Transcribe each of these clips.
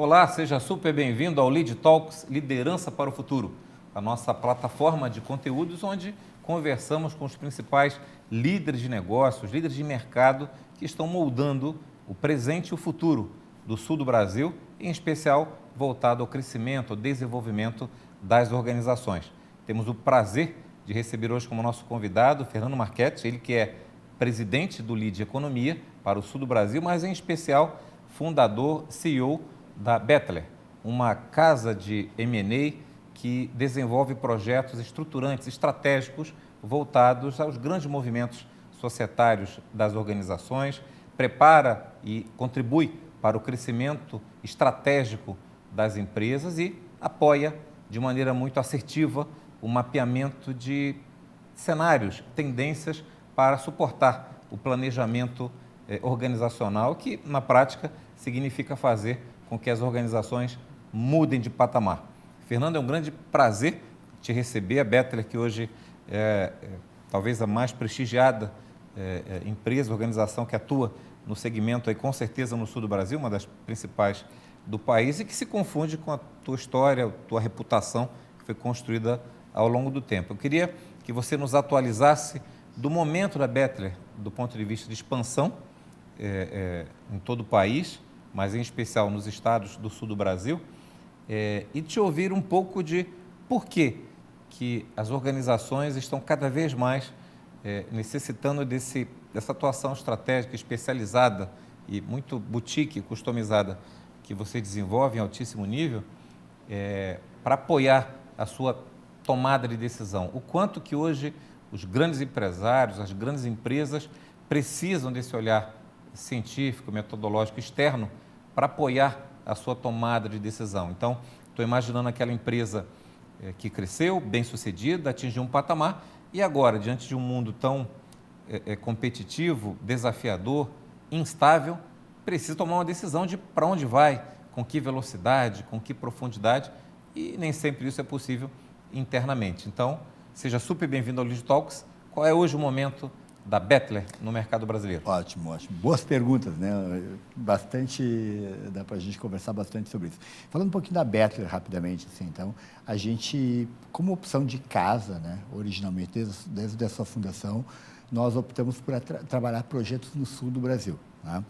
Olá, seja super bem-vindo ao Lead Talks Liderança para o Futuro, a nossa plataforma de conteúdos onde conversamos com os principais líderes de negócios, líderes de mercado que estão moldando o presente e o futuro do sul do Brasil, em especial voltado ao crescimento, ao desenvolvimento das organizações. Temos o prazer de receber hoje como nosso convidado Fernando Marchetti, ele que é presidente do Lead Economia para o sul do Brasil, mas em especial fundador, CEO da Bettler, uma casa de M&A que desenvolve projetos estruturantes, estratégicos, voltados aos grandes movimentos societários das organizações, prepara e contribui para o crescimento estratégico das empresas e apoia de maneira muito assertiva o mapeamento de cenários, tendências para suportar o planejamento organizacional, que na prática significa fazer com que as organizações mudem de patamar. Fernando, é um grande prazer te receber. A Bettler, que hoje é talvez a mais prestigiada empresa, organização que atua no segmento, aí, com certeza no sul do Brasil, uma das principais do país, e que se confunde com a tua história, a tua reputação, que foi construída ao longo do tempo. Eu queria que você nos atualizasse do momento da Bettler, do ponto de vista de expansão em todo o país, mas em especial nos estados do sul do Brasil, e te ouvir um pouco de por que as organizações estão cada vez mais necessitando dessa atuação estratégica especializada e muito boutique, customizada, que você desenvolve em altíssimo nível, para apoiar a sua tomada de decisão. O quanto que hoje os grandes empresários, as grandes empresas precisam desse olhar científico, metodológico externo para apoiar a sua tomada de decisão. Então, estou imaginando aquela empresa que cresceu, bem-sucedida, atingiu um patamar e agora, diante de um mundo tão competitivo, desafiador, instável, precisa tomar uma decisão de para onde vai, com que velocidade, com que profundidade, e nem sempre isso é possível internamente. Então, seja super bem-vindo ao Lead Talks. Qual é hoje o momento da Bettler no mercado brasileiro? Ótimo, ótimo. Boas perguntas, né? Dá para a gente conversar bastante sobre isso. Falando um pouquinho da Bettler rapidamente, assim, então, a gente, como opção de casa, né, originalmente, desde a sua fundação, nós optamos por trabalhar projetos no sul do Brasil. Tá?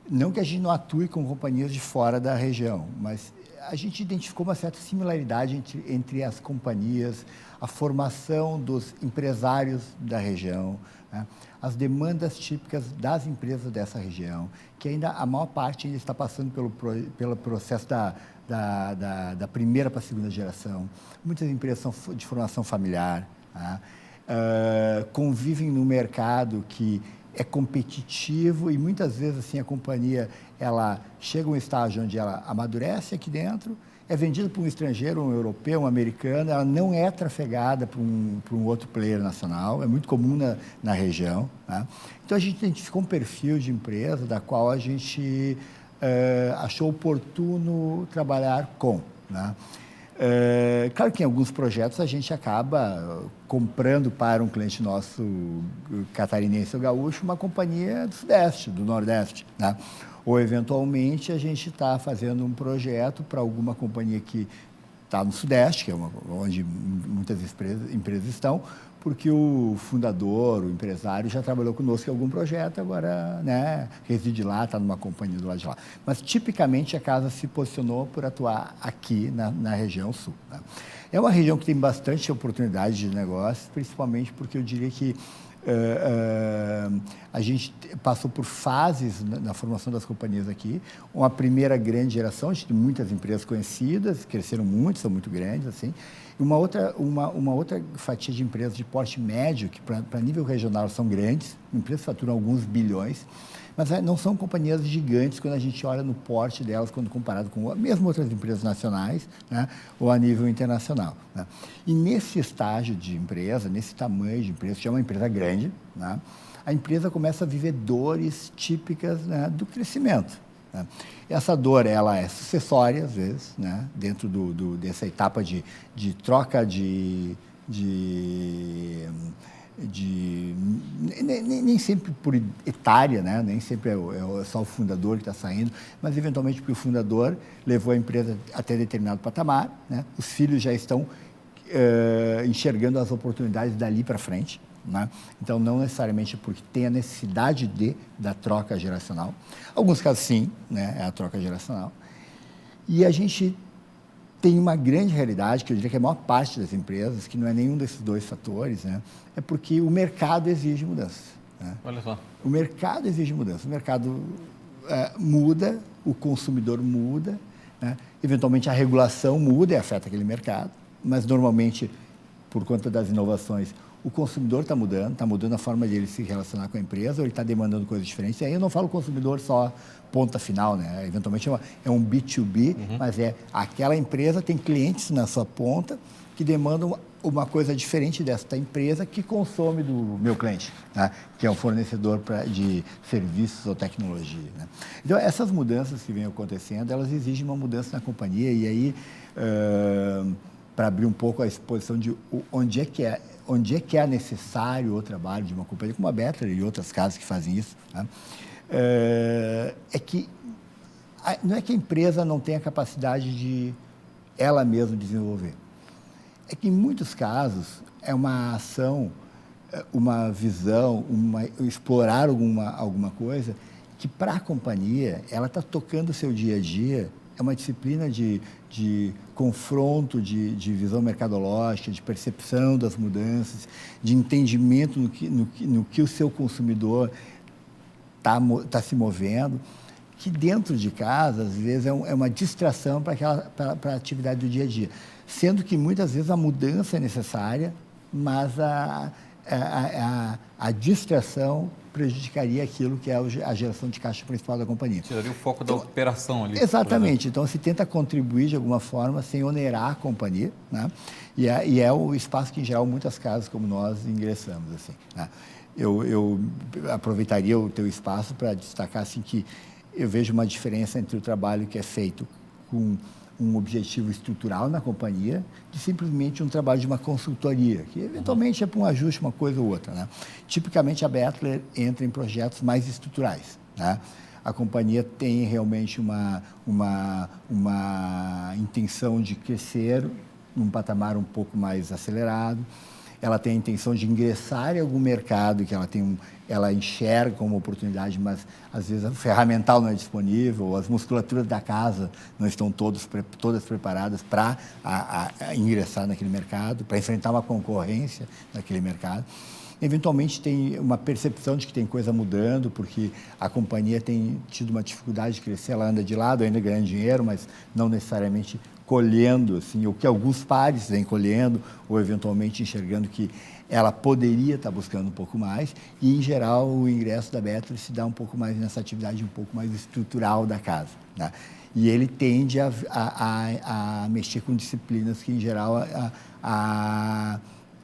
Não que a gente não atue com companhias de fora da região, mas a gente identificou uma certa similaridade entre as companhias, a formação dos empresários da região, né? As demandas típicas das empresas dessa região, que ainda a maior parte ainda está passando pelo processo da primeira para a segunda geração. Muitas empresas são de formação familiar, né? Convivem no mercado que é competitivo e muitas vezes assim a companhia ela chega a um estágio onde ela amadurece aqui dentro, é vendida para um estrangeiro, um europeu, um americano, ela não é trafegada para um outro player nacional, é muito comum na região. Né? Então a gente identificou um perfil de empresa da qual a gente achou oportuno trabalhar com. Né? Claro que em alguns projetos a gente acaba comprando para um cliente nosso catarinense ou gaúcho uma companhia do Sudeste, do Nordeste, né? Ou eventualmente a gente está fazendo um projeto para alguma companhia que está no Sudeste, que é onde muitas empresas estão, porque o fundador, o empresário já trabalhou conosco em algum projeto, agora, né, reside lá, está numa companhia do lado de lá. Mas, tipicamente, a casa se posicionou por atuar aqui na região sul. Né? É uma região que tem bastante oportunidade de negócios, principalmente porque eu diria que a gente passou por fases na formação das companhias aqui. Uma primeira grande geração, a gente tem muitas empresas conhecidas, cresceram muito, são muito grandes, assim. Uma outra fatia de empresas de porte médio, que para nível regional são grandes, empresas que faturam alguns bilhões, mas não são companhias gigantes quando a gente olha no porte delas, quando comparado com mesmo outras empresas nacionais, né, ou a nível internacional. Né? E nesse estágio de empresa, nesse tamanho de empresa, que é uma empresa grande, né, a empresa começa a viver dores típicas, né, do crescimento. Né? Essa dor ela é sucessória, às vezes, né, dentro dessa etapa de troca de nem sempre por etária, né? Nem sempre é só o fundador que está saindo, mas eventualmente porque o fundador levou a empresa até determinado patamar, né? Os filhos já estão enxergando as oportunidades dali para frente, né? Então, não necessariamente porque tem a necessidade da troca geracional. Alguns casos, sim, né? É a troca geracional. E a gente tem uma grande realidade, que eu diria que a maior parte das empresas, que não é nenhum desses dois fatores, né? É porque o mercado exige mudança, né? Olha só. O mercado exige mudança. O mercado muda, o consumidor muda, né? Eventualmente a regulação muda e afeta aquele mercado, mas normalmente, por conta das inovações, o consumidor está mudando a forma de ele se relacionar com a empresa, ou ele está demandando coisas diferentes. E aí eu não falo consumidor só ponta final, né? Eventualmente é um B2B, mas aquela empresa tem clientes na sua ponta que demandam uma coisa diferente desta empresa que consome do meu cliente, né? Que é um fornecedor de serviços ou tecnologia, né? Então, essas mudanças que vêm acontecendo, elas exigem uma mudança na companhia, e aí, para abrir um pouco a exposição de onde é que é necessário o trabalho de uma companhia como a Bettler e outras casas que fazem isso, né? Que não é que a empresa não tenha capacidade de ela mesma desenvolver. É que, em muitos casos, é uma ação, uma visão, explorar alguma coisa que, para a companhia, ela está tocando o seu dia a dia, é uma disciplina de confronto, de visão mercadológica, de percepção das mudanças, de entendimento no que o seu consumidor está se movendo, que dentro de casa, às vezes, é uma distração para a atividade do dia a dia. Sendo que, muitas vezes, a mudança é necessária, mas a distração prejudicaria aquilo que é a geração de caixa principal da companhia. Tiraria o foco da operação ali. Exatamente. Então, se tenta contribuir de alguma forma sem onerar a companhia, né? E é o espaço que, em geral, muitas casas como nós ingressamos, assim, né? Eu aproveitaria o teu espaço para destacar assim, que eu vejo uma diferença entre o trabalho que é feito com um objetivo estrutural na companhia de simplesmente um trabalho de uma consultoria, que eventualmente é para um ajuste, uma coisa ou outra, né? Tipicamente, a Bettler entra em projetos mais estruturais, né? A companhia tem realmente uma intenção de crescer num patamar um pouco mais acelerado. Ela tem a intenção de ingressar em algum mercado que ela enxerga como oportunidade, mas às vezes a ferramental não é disponível, as musculaturas da casa não estão todas preparadas para ingressar naquele mercado, para enfrentar uma concorrência naquele mercado. Eventualmente tem uma percepção de que tem coisa mudando, porque a companhia tem tido uma dificuldade de crescer, ela anda de lado, ainda ganhando dinheiro, mas não necessariamente colhendo, assim, o que alguns pares vêm colhendo, ou eventualmente enxergando que ela poderia estar buscando um pouco mais, e, em geral, o ingresso da Bettler se dá um pouco mais nessa atividade um pouco mais estrutural da casa, né? E ele tende a mexer com disciplinas que, em geral,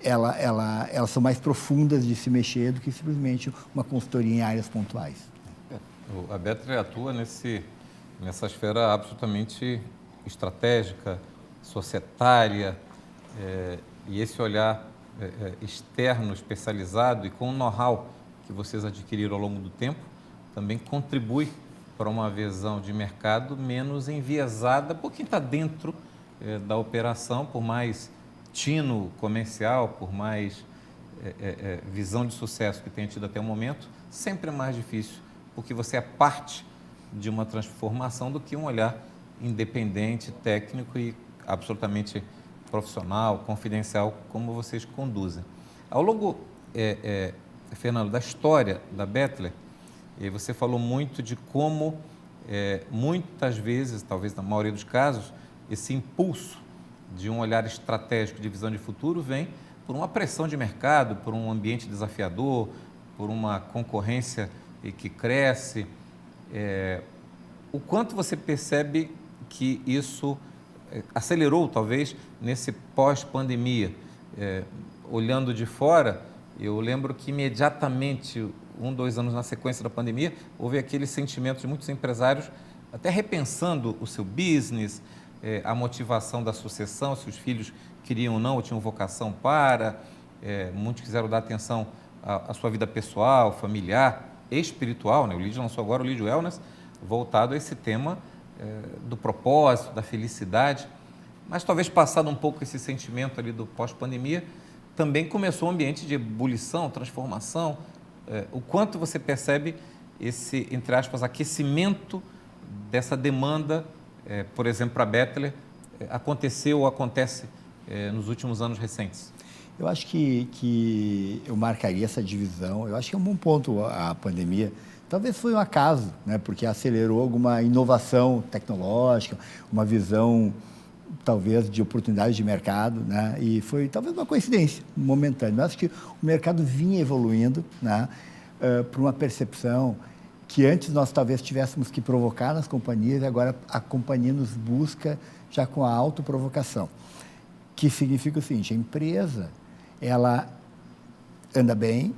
elas são mais profundas de se mexer do que simplesmente uma consultoria em áreas pontuais. A Bettler atua nessa esfera absolutamente estratégica, societária, e esse olhar externo, especializado e com o know-how que vocês adquiriram ao longo do tempo, também contribui para uma visão de mercado menos enviesada por quem está dentro da operação, por mais tino comercial, por mais visão de sucesso que tenha tido até o momento, sempre é mais difícil, porque você é parte de uma transformação do que um olhar independente, técnico e absolutamente profissional, confidencial, como vocês conduzem. Ao longo, Fernando, da história da Bettler, você falou muito de como, muitas vezes, talvez na maioria dos casos, esse impulso de um olhar estratégico de visão de futuro vem por uma pressão de mercado, por um ambiente desafiador, por uma concorrência que cresce. O quanto você percebe que isso acelerou, talvez, nesse pós-pandemia? Olhando de fora, eu lembro que imediatamente, 2 anos na sequência da pandemia, houve aquele sentimento de muitos empresários até repensando o seu business, a motivação da sucessão, se os filhos queriam ou não, ou tinham vocação para, muitos quiseram dar atenção à sua vida pessoal, familiar, espiritual, né? O Lead lançou agora o Lead Wellness, voltado a esse tema do propósito, da felicidade. Mas talvez passado um pouco esse sentimento ali do pós-pandemia, também começou um ambiente de ebulição, transformação. O quanto você percebe esse, entre aspas, aquecimento dessa demanda, por exemplo, para a Bettler, aconteceu ou acontece nos últimos anos recentes? Eu acho que eu marcaria essa divisão. Eu acho que é um bom ponto a pandemia. Talvez foi um acaso, né? Porque acelerou alguma inovação tecnológica, uma visão, talvez, de oportunidade de mercado, né? E foi talvez uma coincidência momentânea. Mas acho que o mercado vinha evoluindo, né? Por uma percepção que antes nós talvez tivéssemos que provocar nas companhias, e agora a companhia nos busca já com a autoprovocação. Que significa o seguinte: a empresa, ela anda bem,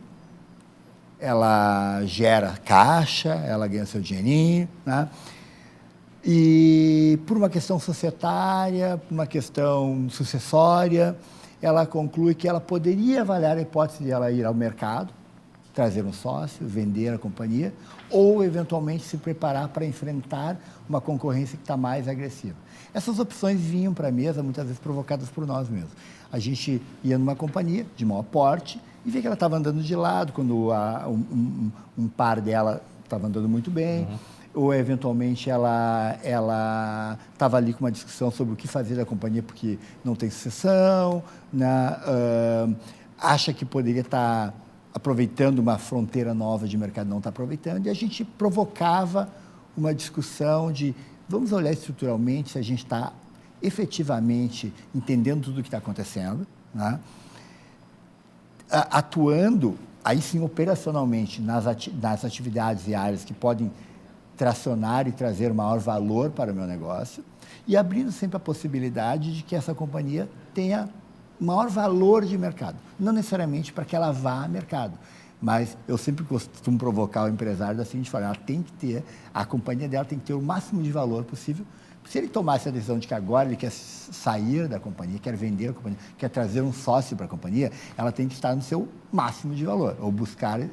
ela gera caixa, ela ganha seu dinheirinho, né? E por uma questão societária, por uma questão sucessória, ela conclui que ela poderia avaliar a hipótese de ela ir ao mercado, trazer um sócio, vender a companhia, ou eventualmente se preparar para enfrentar uma concorrência que está mais agressiva. Essas opções vinham para a mesa, muitas vezes provocadas por nós mesmos. A gente ia numa companhia de maior porte e via que ela estava andando de lado, quando um par dela estava andando muito bem, ou eventualmente ela estava ali com uma discussão sobre o que fazer da companhia porque não tem sucessão, né? Acha que poderia estar aproveitando uma fronteira nova de mercado, não está aproveitando, e a gente provocava uma discussão de vamos olhar estruturalmente se a gente está efetivamente entendendo tudo o que está acontecendo, né? Atuando, aí sim, operacionalmente nas atividades e áreas que podem tracionar e trazer maior valor para o meu negócio, e abrindo sempre a possibilidade de que essa companhia tenha maior valor de mercado. Não necessariamente para que ela vá ao mercado, mas eu sempre costumo provocar o empresário da seguinte forma: ela tem que ter, a companhia dela tem que ter o máximo de valor possível. Se ele tomasse a decisão de que agora ele quer sair da companhia, quer vender a companhia, quer trazer um sócio para a companhia, ela tem que estar no seu máximo de valor, ou buscando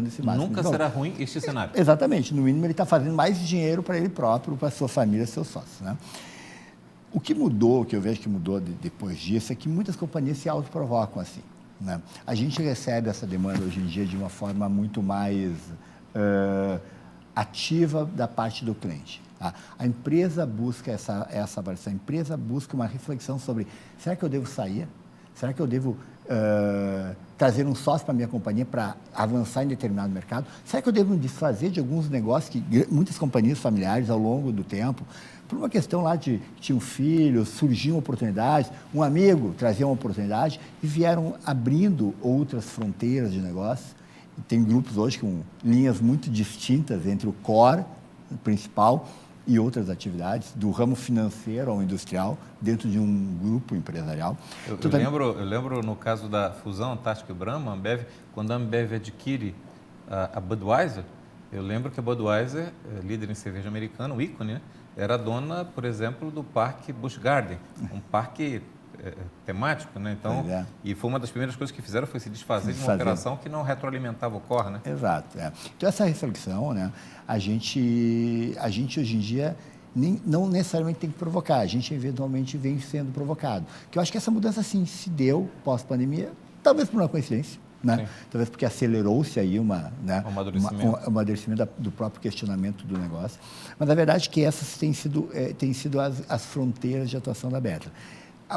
esse máximo de valor. Nunca será ruim este cenário. Exatamente. No mínimo, ele está fazendo mais dinheiro para ele próprio, para a sua família, seus sócios, né? O que mudou, o que eu vejo que mudou depois disso, é que muitas companhias se autoprovocam assim, né? A gente recebe essa demanda hoje em dia de uma forma muito mais ativa da parte do cliente. Tá? A empresa busca essa avaliação, a empresa busca uma reflexão sobre: será que eu devo sair? Será que eu devo trazer um sócio para a minha companhia para avançar em determinado mercado? Será que eu devo me desfazer de alguns negócios que muitas companhias familiares, ao longo do tempo, por uma questão lá de que tinham filhos, surgiam oportunidades, um amigo trazia uma oportunidade e vieram abrindo outras fronteiras de negócio. E tem grupos hoje com linhas muito distintas entre o core principal e outras atividades, do ramo financeiro ao industrial, dentro de um grupo empresarial. Eu lembro no caso da fusão Antártica e Brahma, Ambev, quando a Ambev adquire a Budweiser, eu lembro que a Budweiser, líder em cerveja americana, um ícone, né, era dona, por exemplo, do Parque Busch Garden, um parque temático, né? Então, e foi uma das primeiras coisas que fizeram foi se desfazer de uma operação que não retroalimentava o core, né? Exato. Então, essa reflexão, né, a gente hoje em dia não necessariamente tem que provocar, a gente eventualmente vem sendo provocado. Que eu acho que essa mudança, sim, se deu pós-pandemia, talvez por uma coincidência, né? Talvez porque acelerou-se aí um amadurecimento do próprio questionamento do negócio. Mas a verdade é que essas têm sido as fronteiras de atuação da Bettler.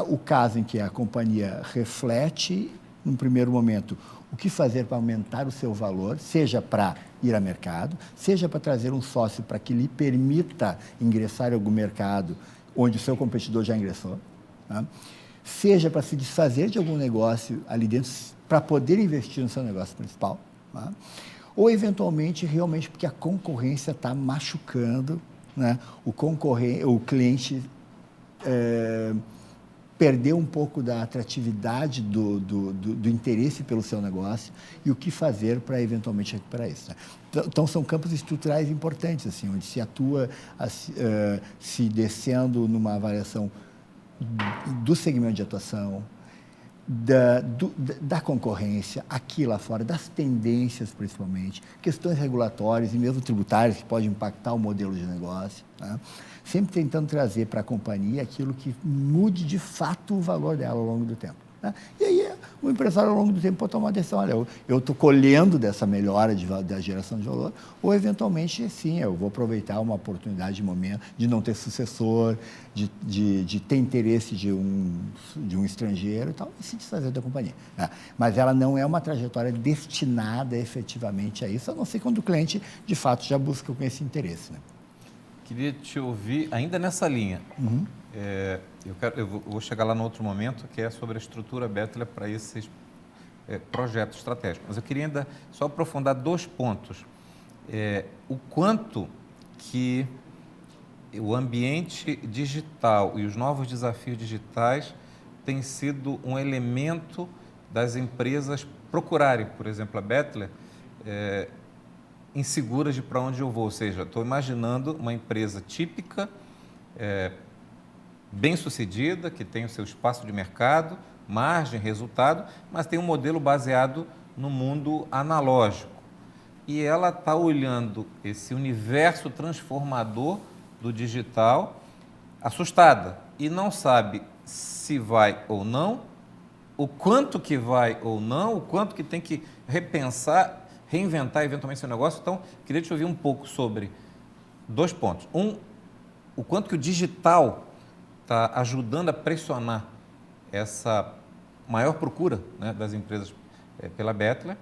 O caso em que a companhia reflete, num primeiro momento, o que fazer para aumentar o seu valor, seja para ir ao mercado, seja para trazer um sócio para que lhe permita ingressar em algum mercado onde o seu competidor já ingressou, né? Seja para se desfazer de algum negócio ali dentro para poder investir no seu negócio principal, né? Ou, eventualmente, realmente porque a concorrência está machucando, né? O cliente perdeu um pouco da atratividade do interesse pelo seu negócio e o que fazer para eventualmente recuperar isso, né? Então, são campos estruturais importantes, assim, onde se atua se descendo numa avaliação do segmento de atuação, da concorrência aqui lá fora, das tendências principalmente, questões regulatórias e mesmo tributárias que podem impactar o modelo de negócio, né? Sempre tentando trazer para a companhia aquilo que mude de fato o valor dela ao longo do tempo, né? E aí o empresário ao longo do tempo pode tomar uma decisão, olha, eu estou colhendo dessa melhora da geração de valor, ou eventualmente sim, eu vou aproveitar uma oportunidade de momento, de não ter sucessor, de ter interesse de um estrangeiro e tal, e se desfazer da companhia, né? Mas ela não é uma trajetória destinada efetivamente a isso, a não ser quando o cliente de fato já busca com esse interesse, né? Queria te ouvir ainda nessa linha. Uhum. Eu vou chegar lá no outro momento, que é sobre a estrutura Bettler para esses projetos estratégicos. Mas eu queria ainda só aprofundar 2 pontos. O quanto que o ambiente digital e os novos desafios digitais têm sido um elemento das empresas procurarem, por exemplo, a Bettler, inseguras de para onde eu vou. Ou seja, estou imaginando uma empresa típica, bem-sucedida, que tem o seu espaço de mercado, margem, resultado, mas tem um modelo baseado no mundo analógico. E ela está olhando esse universo transformador do digital, assustada, e não sabe se vai ou não, o quanto que vai ou não, o quanto que tem que repensar, reinventar eventualmente seu negócio. Então, queria te ouvir um pouco sobre 2 pontos. O quanto que o digital está ajudando a pressionar essa maior procura, né, das empresas pela Bettler.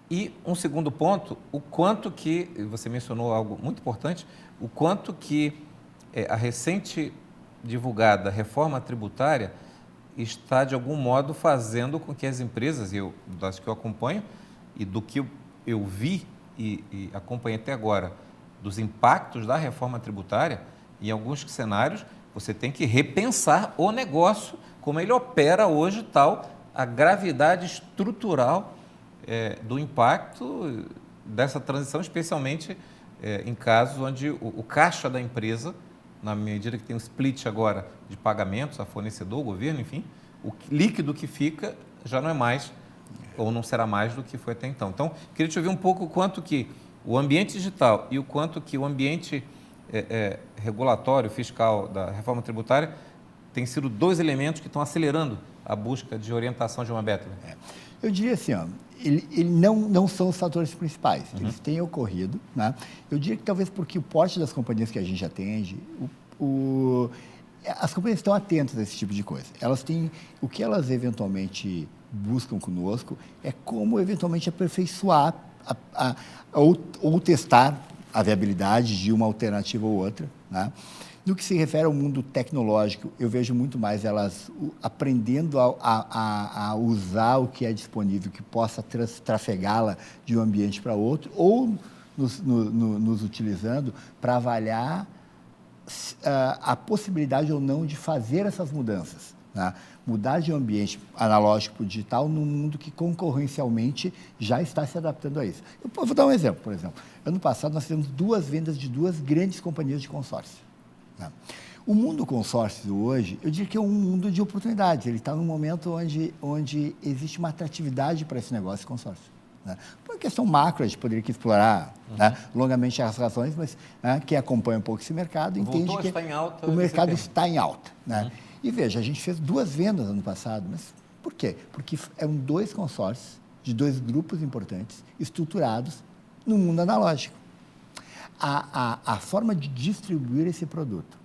E um segundo ponto, o quanto que, você mencionou algo muito importante, o quanto que a recente divulgada reforma tributária está, de algum modo, fazendo com que as empresas, das que eu acompanho, e do que eu vi e acompanhei até agora, dos impactos da reforma tributária, em alguns cenários, você tem que repensar o negócio, como ele opera hoje, tal, a gravidade estrutural do impacto dessa transição, especialmente em casos onde o caixa da empresa, na medida que tem um split agora de pagamentos a fornecedor, governo, enfim, o líquido que fica já não é mais, ou não será mais do que foi até então. Então, queria te ouvir um pouco o quanto que o ambiente digital e o quanto que o ambiente regulatório, fiscal da reforma tributária tem sido 2 elementos que estão acelerando a busca de orientação de uma Bettler. Eu diria assim, ele não são os fatores principais, eles têm ocorrido, né? Eu diria que talvez porque o porte das companhias que a gente atende, as companhias estão atentas a esse tipo de coisa. Elas têm, o que elas eventualmente buscam conosco é como eventualmente aperfeiçoar ou testar a viabilidade de uma alternativa ou outra, né? No que se refere ao mundo tecnológico, eu vejo muito mais elas aprendendo a usar o que é disponível, que possa trafegá-la de um ambiente para outro, ou nos utilizando para avaliar a possibilidade ou não de fazer essas mudanças, né? Mudar de um ambiente analógico para o digital num mundo que concorrencialmente já está se adaptando a isso. Eu vou dar um exemplo, por exemplo. Ano passado nós fizemos 2 vendas de 2 grandes companhias de consórcio, né? O mundo consórcio hoje, eu diria que é um mundo de oportunidades. Ele está num momento onde existe uma atratividade para esse negócio de consórcio, né? Por uma questão macro, a gente poderia aqui explorar, né, longamente as razões, mas quem acompanha um pouco esse mercado entende que o mercado está em alta, né? E veja, a gente fez 2 vendas ano passado, mas por quê? Porque eram 2 consórcios de 2 grupos importantes, estruturados no mundo analógico. A forma de distribuir esse produto,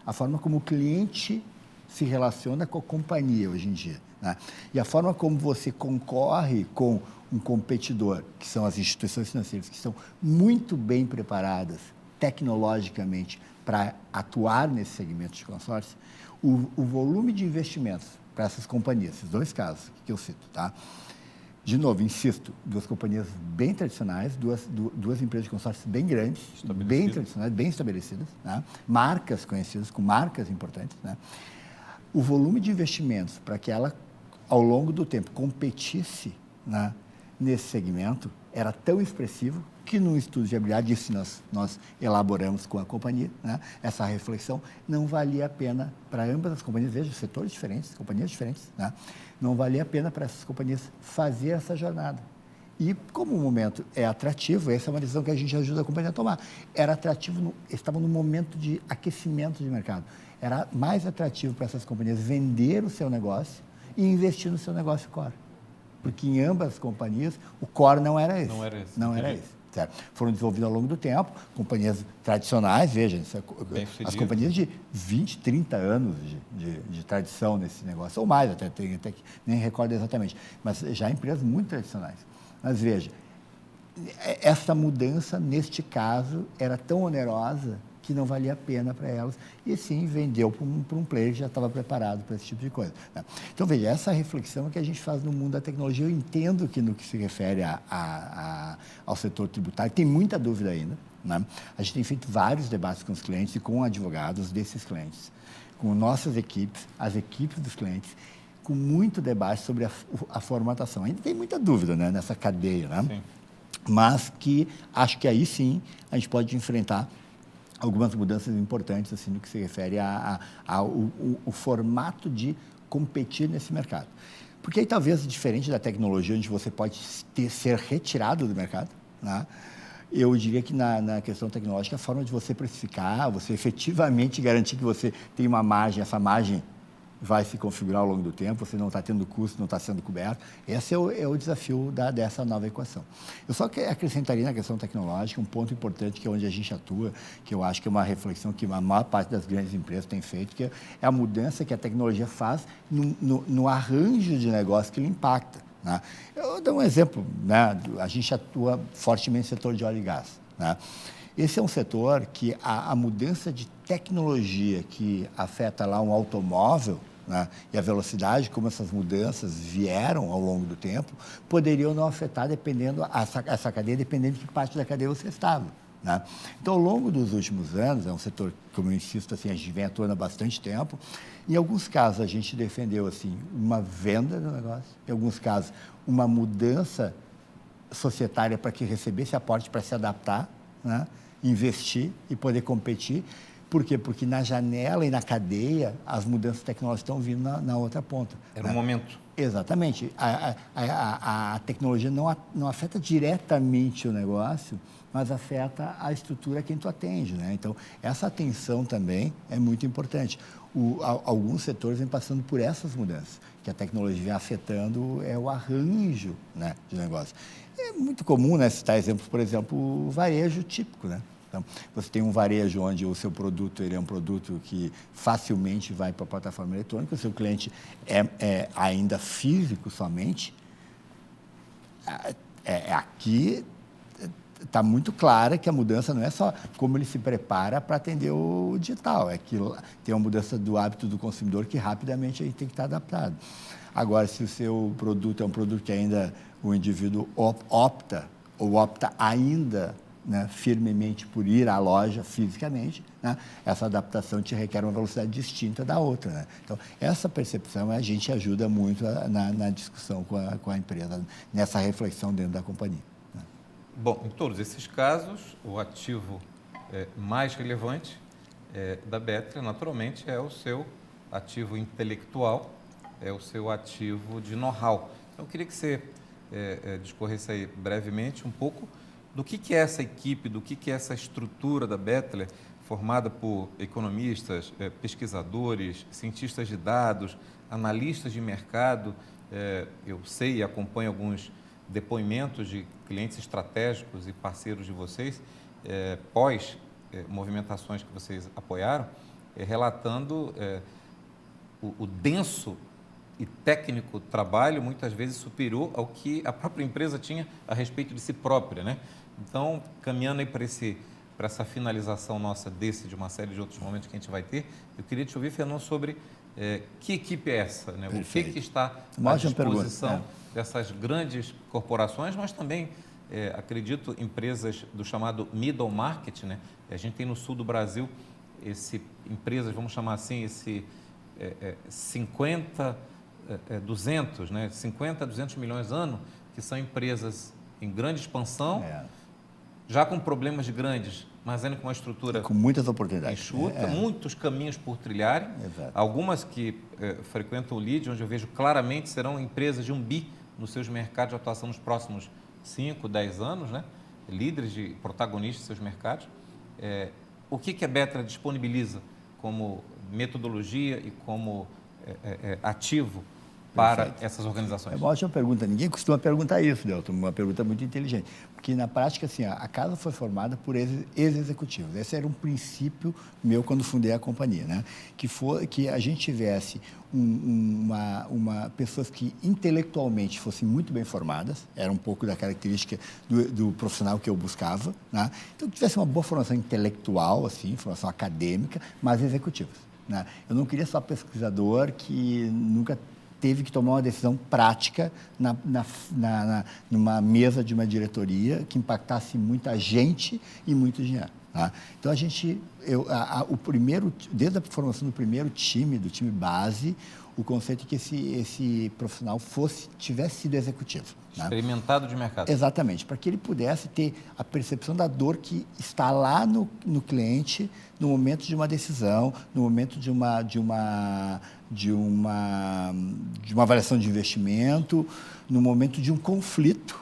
a forma como o cliente se relaciona com a companhia hoje em dia, né? E a forma como você concorre com um competidor, que são as instituições financeiras, que estão muito bem preparadas tecnologicamente para atuar nesse segmento de consórcio, o volume de investimentos para essas companhias, esses 2 casos que eu cito, tá? De novo, insisto, 2 companhias bem tradicionais, duas empresas de consórcio bem grandes, bem tradicionais, bem estabelecidas, né? Marcas conhecidas, com marcas importantes, né? O volume de investimentos para que ela, ao longo do tempo, competisse, né, nesse segmento era tão expressivo que no estudo de viabilidade, isso nós elaboramos com a companhia, né? Essa reflexão, não valia a pena para ambas as companhias, veja, setores diferentes, companhias diferentes, né? Não valia a pena para essas companhias fazer essa jornada. E como o momento é atrativo, essa é uma decisão que a gente ajuda a companhia a tomar. Era atrativo, estava no momento de aquecimento de mercado. Era mais atrativo para essas companhias vender o seu negócio e investir no seu negócio core. Porque em ambas as companhias, o core não era esse. Não era esse. Não era esse. Certo? Foram desenvolvidas ao longo do tempo, companhias tradicionais, veja, as companhias de 20, 30 anos de tradição nesse negócio, ou mais, até que nem recordo exatamente, mas já empresas muito tradicionais. Mas veja, essa mudança, neste caso, era tão onerosa que não valia a pena para elas, e sim vendeu para um player que já estava preparado para esse tipo de coisa, né? Então, veja, essa reflexão que a gente faz no mundo da tecnologia, eu entendo que no que se refere ao setor tributário, tem muita dúvida ainda, né? A gente tem feito vários debates com os clientes e com advogados desses clientes, com nossas equipes, as equipes dos clientes, com muito debate sobre a formatação. Ainda tem muita dúvida, né, nessa cadeia, né? Sim. Mas que acho que aí sim a gente pode enfrentar algumas mudanças importantes assim no que se refere ao formato de competir nesse mercado. Porque aí talvez, diferente da tecnologia, onde você pode ser retirado do mercado, né? Eu diria que na questão tecnológica, a forma de você precificar, você efetivamente garantir que você tem uma margem, essa margem vai se configurar ao longo do tempo, você não está tendo custo, não está sendo coberto. Esse é o desafio dessa nova equação. Eu só acrescentaria na questão tecnológica um ponto importante, que é onde a gente atua, que eu acho que é uma reflexão que a maior parte das grandes empresas tem feito, que é a mudança que a tecnologia faz no arranjo de negócio que ele impacta, né? Eu dou um exemplo, né? A gente atua fortemente no setor de óleo e gás, né? Esse é um setor que a mudança de tecnologia que afeta lá um automóvel, né, e a velocidade como essas mudanças vieram ao longo do tempo, poderiam não afetar essa cadeia, dependendo de que parte da cadeia você estava, né? Então, ao longo dos últimos anos, é um setor, como eu insisto, assim, a gente vem atuando há bastante tempo. Em alguns casos, a gente defendeu assim, uma venda do negócio, em alguns casos, uma mudança societária para que recebesse aporte para se adaptar, né, investir e poder competir. Por quê? Porque na janela e na cadeia, as mudanças tecnológicas estão vindo na outra ponta. Era um momento. Exatamente. A tecnologia não afeta diretamente o negócio, mas afeta a estrutura a quem tu atende, né? Então, essa atenção também é muito importante. Alguns setores vêm passando por essas mudanças, que a tecnologia vem afetando o arranjo, né, de negócio. É muito comum, né, citar exemplos, por exemplo, o varejo típico, né? Então, você tem um varejo onde o seu produto ele é um produto que facilmente vai para a plataforma eletrônica, o seu cliente é ainda físico somente. Aqui está muito clara que a mudança não é só como ele se prepara para atender o digital, é que tem uma mudança do hábito do consumidor que rapidamente a gente tem que estar adaptado. Agora, se o seu produto é um produto que ainda o indivíduo opta ainda, né, firmemente por ir à loja fisicamente, né, essa adaptação te requer uma velocidade distinta da outra, né? Então, essa percepção a gente ajuda muito na discussão com a empresa, nessa reflexão dentro da companhia, né? Bom, em todos esses casos, o ativo mais relevante da Betler, naturalmente, é o seu ativo intelectual, é o seu ativo de know-how. Então, eu queria que você discorresse aí brevemente um pouco do que é essa equipe, do que é essa estrutura da Betler, formada por economistas, pesquisadores, cientistas de dados, analistas de mercado. Eu sei e acompanho alguns depoimentos de clientes estratégicos e parceiros de vocês, pós movimentações que vocês apoiaram, relatando o denso e técnico trabalho, muitas vezes superior ao que a própria empresa tinha a respeito de si própria, né? Então, caminhando aí para essa finalização nossa de uma série de outros momentos que a gente vai ter, eu queria te ouvir, Fernando, sobre que equipe é essa, né? O que está à disposição dessas grandes corporações, mas também, acredito, empresas do chamado middle market, né? A gente tem no sul do Brasil empresas, vamos chamar assim, 200, né? 50 a 200 milhões ano, que são empresas em grande expansão, já com problemas grandes, mas ainda com uma estrutura com muitas oportunidades. enxuta, muitos caminhos por trilharem. Exato. Algumas que frequentam o LEAD, onde eu vejo claramente serão empresas de 1 bi nos seus mercados de atuação nos próximos 5, 10 anos, né? Líderes e protagonistas de seus mercados. O que a Bettler disponibiliza como metodologia e como ativo para Perfeito. essas organizações? É uma ótima pergunta. Ninguém costuma perguntar isso, Delton. Uma pergunta muito inteligente. Porque, na prática, assim, a casa foi formada por ex-executivos. Esse era um princípio meu quando fundei a companhia, né? Que a gente tivesse pessoas que intelectualmente fossem muito bem formadas, era um pouco da característica do profissional que eu buscava, né? Então, que tivesse uma boa formação intelectual, assim, formação acadêmica, mas executivas, né? Eu não queria só pesquisador que nunca teve que tomar uma decisão prática numa mesa de uma diretoria que impactasse muita gente e muito dinheiro. Tá? Então, desde a formação do primeiro time, do time base, o conceito é que esse profissional tivesse sido executivo. Experimentado de mercado. Exatamente, para que ele pudesse ter a percepção da dor que está lá no cliente no momento de uma decisão, no momento de uma avaliação de investimento, no momento de um conflito,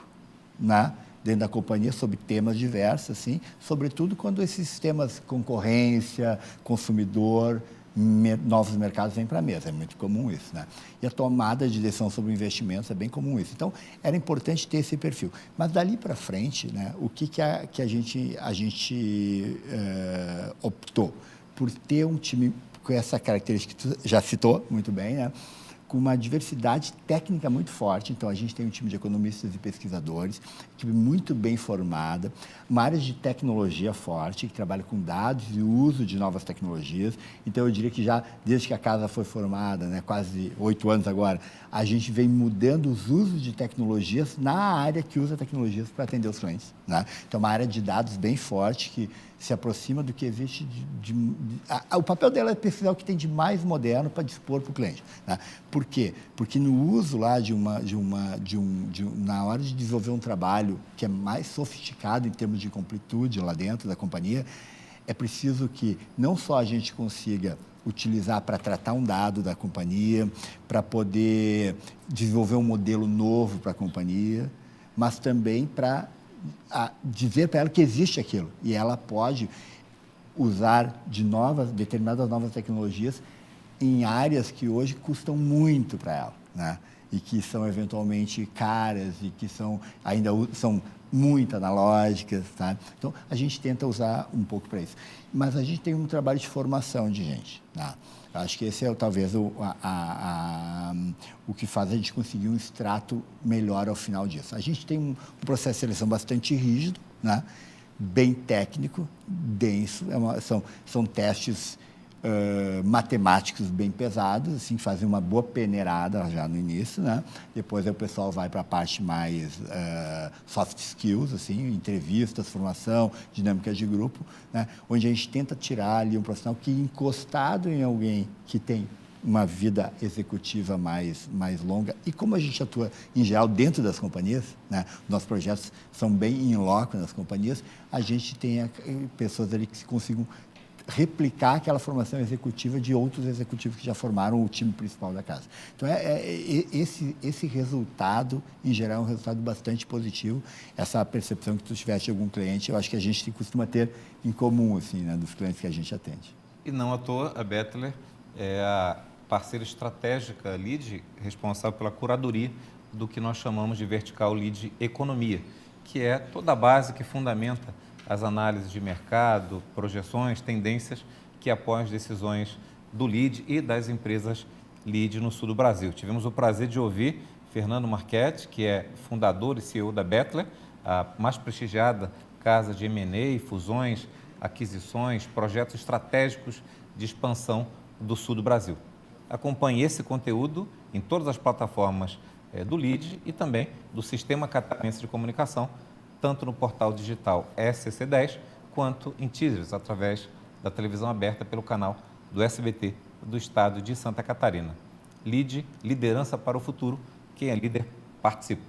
né, dentro da companhia sobre temas diversos, assim, sobretudo quando esses temas concorrência, consumidor, novos mercados vêm para a mesa, é muito comum isso, né? E a tomada de decisão sobre investimentos é bem comum isso. Então, era importante ter esse perfil. Mas dali para frente, né, o que a gente optou? Por ter um time com essa característica que tu já citou muito bem, né? Com uma diversidade técnica muito forte. Então, a gente tem um time de economistas e pesquisadores, equipe muito bem formada, uma área de tecnologia forte, que trabalha com dados e o uso de novas tecnologias. Então, eu diria que já, desde que a casa foi formada, né, quase 8 anos agora, a gente vem mudando os usos de tecnologias na área que usa tecnologias para atender os clientes, né? Então, uma área de dados bem forte, que se aproxima do que existe o papel dela é pesquisar o que tem de mais moderno para dispor para o cliente, né? Por quê? Porque no uso lá na hora de desenvolver um trabalho que é mais sofisticado em termos de completude lá dentro da companhia, é preciso que não só a gente consiga utilizar para tratar um dado da companhia, para poder desenvolver um modelo novo para a companhia, mas também para dizer para ela que existe aquilo e ela pode usar determinadas novas tecnologias em áreas que hoje custam muito para ela, né? E que são eventualmente caras e que ainda são muito analógicas, tá? Então, a gente tenta usar um pouco para isso. Mas a gente tem um trabalho de formação de gente, né? Acho que esse é talvez o que faz a gente conseguir um extrato melhor ao final disso. A gente tem um processo de seleção bastante rígido, né? Bem técnico, denso, são testes matemáticos bem pesados, assim, fazem uma boa peneirada já no início, né? Depois o pessoal vai para a parte mais soft skills, assim, entrevistas, formação, dinâmicas de grupo, né? Onde a gente tenta tirar ali um profissional que, encostado em alguém que tem uma vida executiva mais longa, e como a gente atua, em geral, dentro das companhias, né? Nossos projetos são bem in loco nas companhias, a gente tem pessoas ali que consigam replicar aquela formação executiva de outros executivos que já formaram o time principal da casa. Então, esse resultado, em geral, é um resultado bastante positivo. Essa percepção que tu tivesse de algum cliente, eu acho que a gente costuma ter em comum, assim, né, dos clientes que a gente atende. E não à toa, a Bettler é a parceira estratégica LEAD, responsável pela curadoria do que nós chamamos de vertical LEAD Economia, que é toda a base que fundamenta as análises de mercado, projeções, tendências que apoiam as decisões do LEAD e das empresas LEAD no sul do Brasil. Tivemos o prazer de ouvir Fernando Marchetti, que é fundador e CEO da Bettler, a mais prestigiada casa de M&A, fusões, aquisições, projetos estratégicos de expansão do sul do Brasil. Acompanhe esse conteúdo em todas as plataformas do LEAD e também do Sistema Catarinense de Comunicação, tanto no portal digital SC10, quanto em teasers, através da televisão aberta pelo canal do SBT do Estado de Santa Catarina. LEAD, liderança para o futuro. Quem é líder, participa.